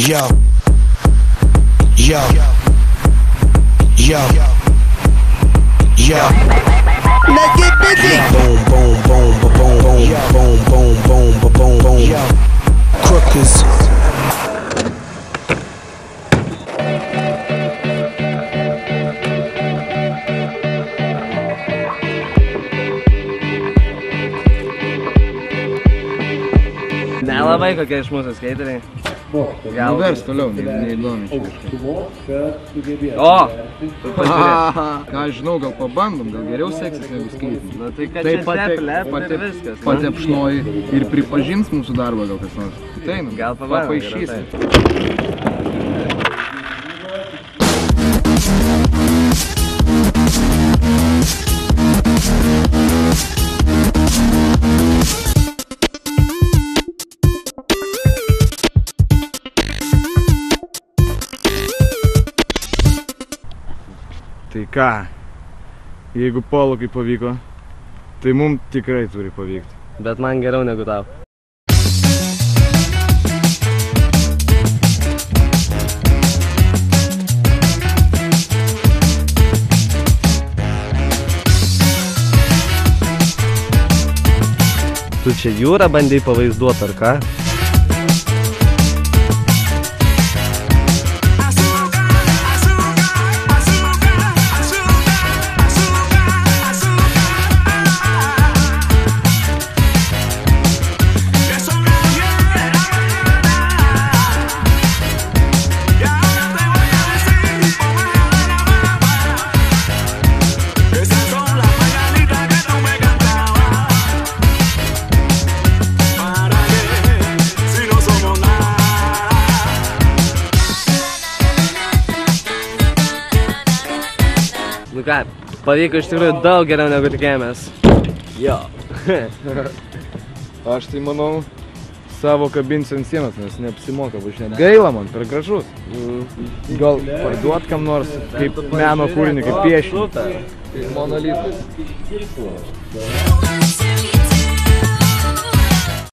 Yo. Yo. Yo. Yo. Let's get busy. Boom, boom, boom, boom, boom, boom, boom, boom, boom, boom, boom. Yo. Crookers. Nelabai kokie iš mūsų skeiteriai. Gal vers toliau, neįdomi. O! Ką žinau, gal pabandom, gal geriau seksis negu skeitis. Na tai kad čia step ir viskas. Patepšnoji ir pripažins mūsų darbą gal kas nors. Tai, nu, gal papaišysim. Tai ką, jeigu Polukai pavyko, tai mums tikrai turi pavykti. Bet man geriau negu tau. Tu čia jūrą bandai pavaizduoti, ar ką? Nu ką, pavyko iš tikrųjų daug geriau negu tikėjomės. Jo. Aš tai manau, savo kabinsiu ant sienos, nes neapsimoka važinėti. Gaila man, per gražus. Gal parduot kam nors kaip meno kūrinį, kaip piešinį. Monolitas.